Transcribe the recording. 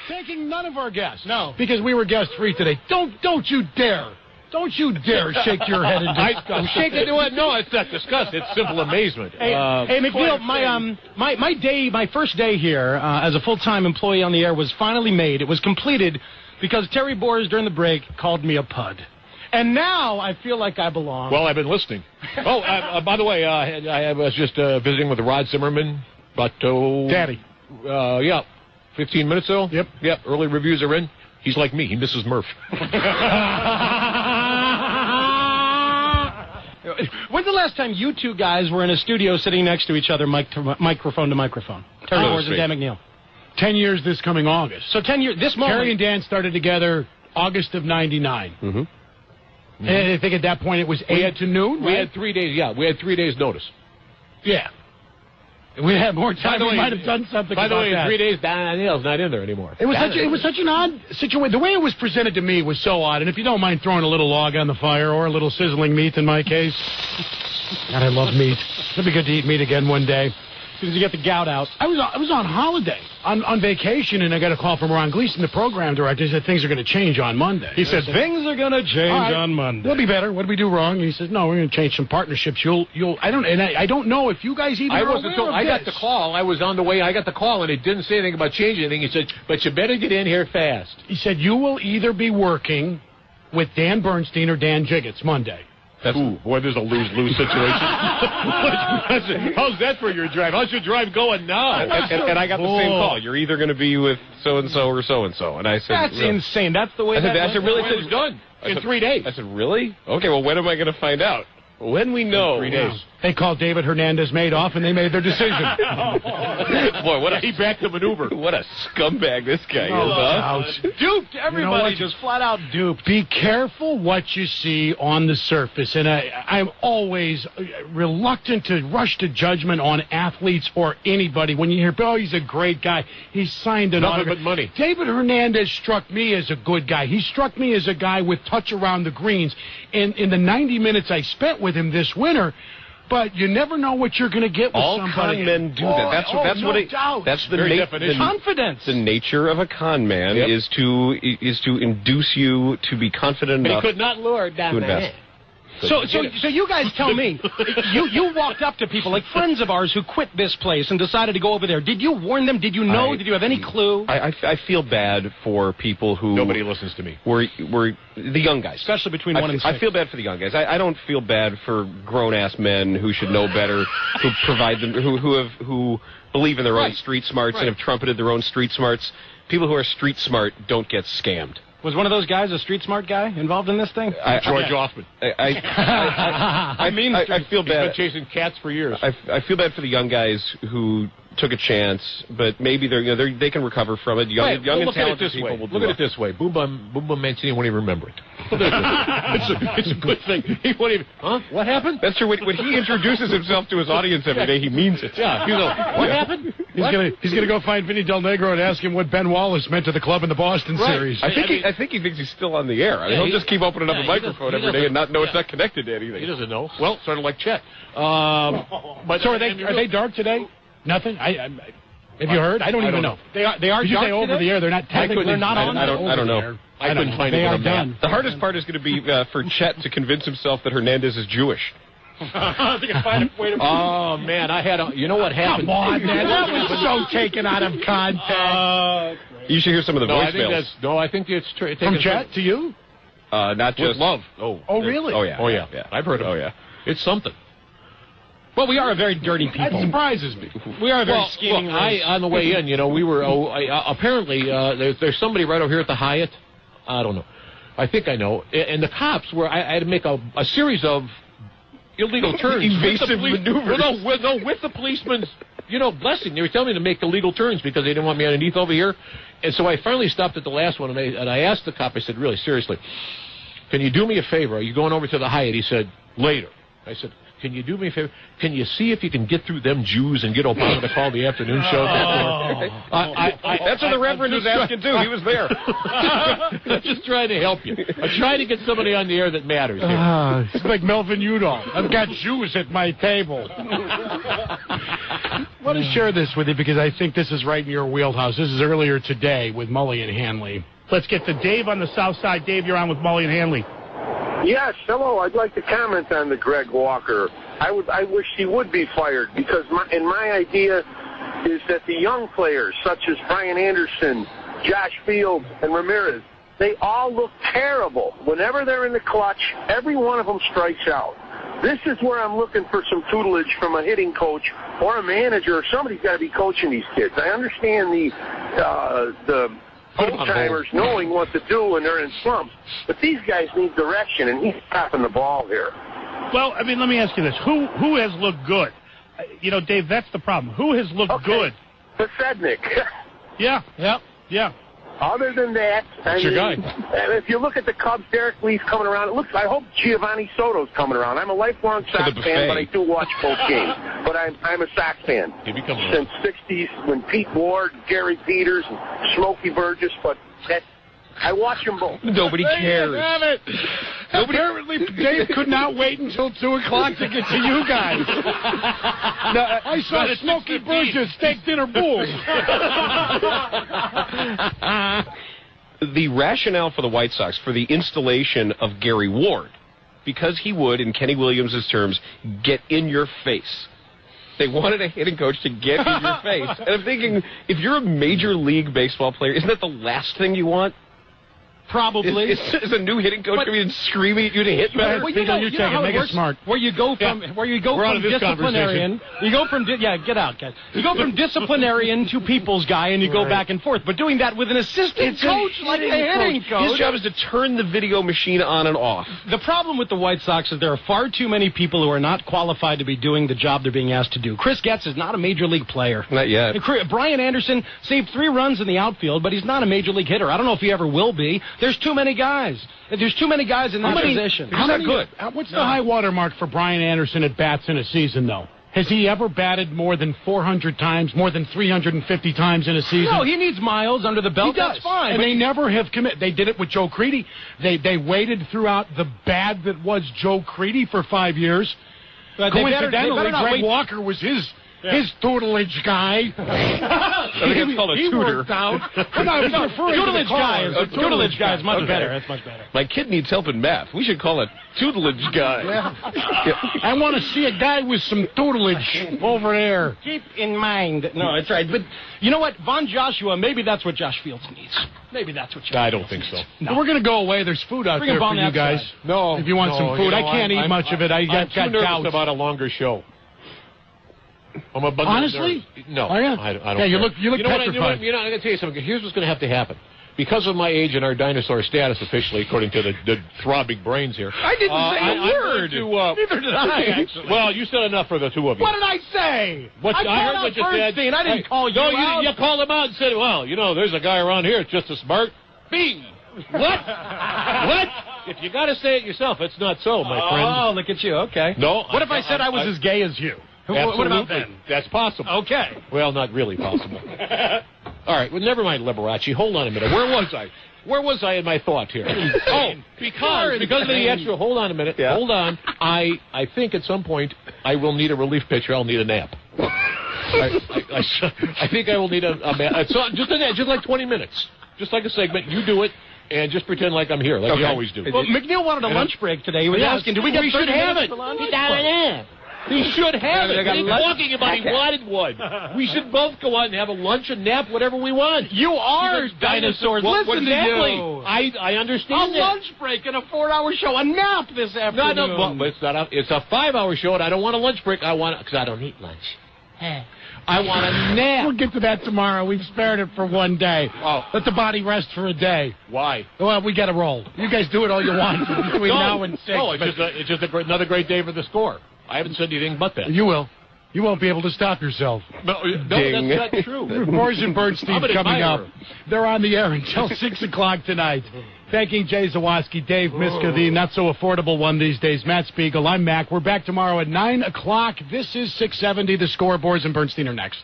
taking none of our guests. No. Because we were guest-free today. Don't you dare. Don't you dare shake your head in disgust. I'm shaking to it. No, it's not disgust. It's simple amazement. Hey, McNeil, my first day here as a full-time employee on the air was finally made. It was completed because Terry Boers during the break called me a pud. And now I feel like I belong. Well, I've been listening. By the way, I was just visiting with Rod Zimmerman. Daddy. 15 minutes ago. Yep. Early reviews are in. He's like me. He misses Murph. When's the last time you two guys were in a studio sitting next to each other, microphone to microphone? Terry Boers and Dan McNeil. 10 years this coming August. So 10 years, this moment. Terry and Dan started together August of 99. Mm-hmm. And I think at that point it was 8 to noon, right? We had 3 days, we had 3 days notice. Yeah. If we had more time, we might have done something about that. By the way, in 3 days, Don O'Neill's not in there anymore. It was such an odd situation. The way it was presented to me was so odd. And if you don't mind throwing a little log on the fire or a little sizzling meat in my case. God, I love meat. It'll be good to eat meat again one day. As soon as you get the gout out. I was on holiday, on vacation, and I got a call from Ron Gleason, the program director. He said things are going to change on Monday. He said things are going to change on Monday. We'll be better. What did we do wrong? And he says, no, we're going to change some partnerships. I don't know if you guys even are aware of this. I got the call. I was on the way. I got the call, and it didn't say anything about changing anything. He said, but you better get in here fast. He said, you will either be working with Dan Bernstein or Dan Jiggets Monday. Boy, there's a lose-lose situation. How's that for your drive? How's your drive going now? And I got the same call. You're either going to be with so-and-so or so-and-so. And I said... That's insane. That's the way that was done in 3 days. I said, really? Okay, well, when am I going to find out? When we know. 3 days. They called David Hernandez Madoff, and they made their decision. Boy, he backed the maneuver. What a scumbag this guy is, huh? Duped. Everybody just flat out duped. Be careful what you see on the surface. And I'm always reluctant to rush to judgment on athletes or anybody. When you hear, oh, he's a great guy. He signed an autograph. Nothing but money. David Hernandez struck me as a good guy. He struck me as a guy with touch around the greens. And in the 90 minutes I spent with him this winter, but you never know what you're going to get with somebody. All con men do that. That's the definition. Confidence. The nature of a con man is to induce you to be confident enough. He could not lure down to invest. So you guys tell me, you walked up to people, like friends of ours who quit this place and decided to go over there. Did you warn them? Did you know? Did you have any clue? I feel bad for people who... Nobody listens to me. Were the young guys. Especially between 1 and 6. I feel bad for the young guys. I don't feel bad for grown-ass men who should know better, who provide them, who believe in their own street smarts and have trumpeted their own street smarts. People who are street smart don't get scammed. Was one of those guys a street smart guy involved in this thing? George Hoffman. I feel bad. He's been chasing cats for years. I feel bad for the young guys who took a chance, but maybe they can recover from it. Young and talented people will do it. Look at it this way. Boom Mancini won't even remember it. It's a good thing. He won't even... Huh? What happened? That's true. When he introduces himself to his audience every day, he means it. Yeah. He's like, what happened? He's going to go find Vinny Del Negro and ask him what Ben Wallace meant to the club in the Boston series. I think he thinks he's still on the air. He'll just keep opening up a microphone every day and not know it's not connected to anything. He doesn't know. Well, sort of like Chet. But so are they dark today? Nothing? Have you heard? I don't even know. They are Did you say over the air? They're not technically. They're not on. I don't know. I couldn't find it. They are done. The hardest part is going to be for Chet to convince himself that Hernandez is Jewish. Oh, man, you know what happened? Come on, man, that was so taken out of context. You should hear some of the voicemails. I think it's true. From Chet to you? Not just... With love. Oh, really? Oh, yeah. I've heard of it. Oh, yeah. It's something. Well, we are a very dirty people. That surprises me. We are a very scheming race. On the way in, we were... apparently, there's somebody right over here at the Hyatt. I don't know. I think I know. And the cops were... I had to make a series of illegal turns. Evasive maneuvers. With the policeman's, blessing. They were telling me to make illegal turns because they didn't want me underneath over here. And so I finally stopped at the last one, and I asked the cop, I said, really, seriously, can you do me a favor? Are you going over to the Hyatt? He said, later. I said, can you do me a favor? Can you see if you can get through them Jews and get Obama to call the afternoon show? That's what the Reverend was asking, too. He was there. I'm just trying to help you. I'm trying to get somebody on the air that matters here. It's like Melvin Udall. I've got Jews at my table. want to share this with you because I think this is right in your wheelhouse. This is earlier today with Mully and Hanley. Let's get to Dave on the south side. Dave, you're on with Mully and Hanley. Yes, hello. I'd like to comment on the Greg Walker. I wish he would be fired because my idea is that the young players such as Brian Anderson, Josh Fields, and Ramirez, they all look terrible. Whenever they're in the clutch, every one of them strikes out. This is where I'm looking for some tutelage from a hitting coach or a manager. Or somebody's got to be coaching these kids. I understand the old-timers knowing what to do when they're in slumps, but these guys need direction, and he's stopping the ball here. Well, I mean, let me ask you this. Who has looked good? Dave, that's the problem. Who has looked good? Pasednik. Yeah. Other than that, your guy. If you look at the Cubs, Derek Lee's coming around. I hope Giovanni Soto's coming around. I'm a lifelong Sox fan, but I do watch both games. But I'm a Sox fan since '60s when Pete Ward, Gary Peters, and Smokey Burgess. But I watch them both. Nobody cares. Damn it. Apparently, Dave could not wait until 2 o'clock to get to you guys. I saw Smokey Burgess steak dinner boom. The rationale for the White Sox for the installation of Gary Ward, because he would, in Kenny Williams' terms, get in your face. They wanted a hitting coach to get in your face. And I'm thinking, if you're a Major League Baseball player, isn't that the last thing you want? Probably. Is a new hitting coach coming in screaming at you to hit better? Well, you know how make it smart. Where you go from disciplinarian, get out, guys. You go from disciplinarian to people's guy, and you go back and forth. But doing that with an assistant coach, like a hitting coach. His job is to turn the video machine on and off. The problem with the White Sox is there are far too many people who are not qualified to be doing the job they're being asked to do. Chris Getz is not a major league player. Not yet. Brian Anderson saved 3 runs in the outfield, but he's not a major league hitter. I don't know if he ever will be. There's too many guys. There's too many guys in that position. He's not good. What's the high water mark for Brian Anderson at bats in a season, though? Has he ever batted more than 400 times, more than 350 times in a season? No, he needs miles under the belt. That's fine. And they never have committed. They did it with Joe Creedy. They waited throughout the bad that was Joe Creedy for 5 years. Coincidentally, Greg Walker was his tutelage guy. It's called a tutor. Worked out. Tutelage guy is much better. That's much better. My kid needs help in math. We should call it tutelage guy. I want to see a guy with some tutelage over there. Keep in mind. No, that's right. But you know what? Von Joshua, maybe that's what Josh Fields needs. Maybe that's what I don't think so. No. We're going to go away. There's food out there for you guys. No. If you want some food. I can't eat much of it. I'm too nervous about a longer show. Honestly? No. Oh, yeah. I don't care. You look petrified. I'm going to tell you something. Here's what's going to have to happen. Because of my age and our dinosaur status, officially, according to the throbbing brains here. I didn't say a word. Neither did I, actually. Well, you said enough for the two of you. What did I say? I heard what you said. I didn't call you out. You called him out and said, well, there's a guy around here that's just as smart. Bing! What? What? If you got to say it yourself, it's not so, my friend. Oh, look at you. Okay. No. What if I said I was as gay as you? Absolutely. What about then? That's possible. Okay. Well, not really possible. All right. Well, never mind, Liberace. Hold on a minute. Where was I? Where was I in my thought here? Because of the extra. Hold on a minute. Yeah. Hold on. I think at some point I will need a relief pitcher. I'll need a nap. I think I will need a just like 20 minutes, just like a segment. You do it. And just pretend like I'm here, like you always do. Well, McNeil wanted a lunch break today. He was asking, do we get 30 minutes for lunch? He should have it. He's talking about he wanted one. We should both go out and have a lunch and nap, whatever we want. You are dinosaurs. Listen to you. I understand that. A lunch break and a 4-hour show. A nap this afternoon. No, but it's a 5-hour show, and I don't want a lunch break. Because I don't eat lunch. I want a nap. We'll get to that tomorrow. We've spared it for one day. Oh. Let the body rest for a day. Why? Well, we got to roll. You guys do it all you want between now and 6. No, it's just another great day for the score. I haven't said anything but that. You will. You won't be able to stop yourself. No, that's not true. Boers and Bernstein coming up. They're on the air until 6 o'clock tonight. Thanking Jay Zawaski, Dave Miska, the not-so-affordable one these days, Matt Spiegel. I'm Mac. We're back tomorrow at 9 o'clock. This is 670. The Score. Boers and Bernstein are next.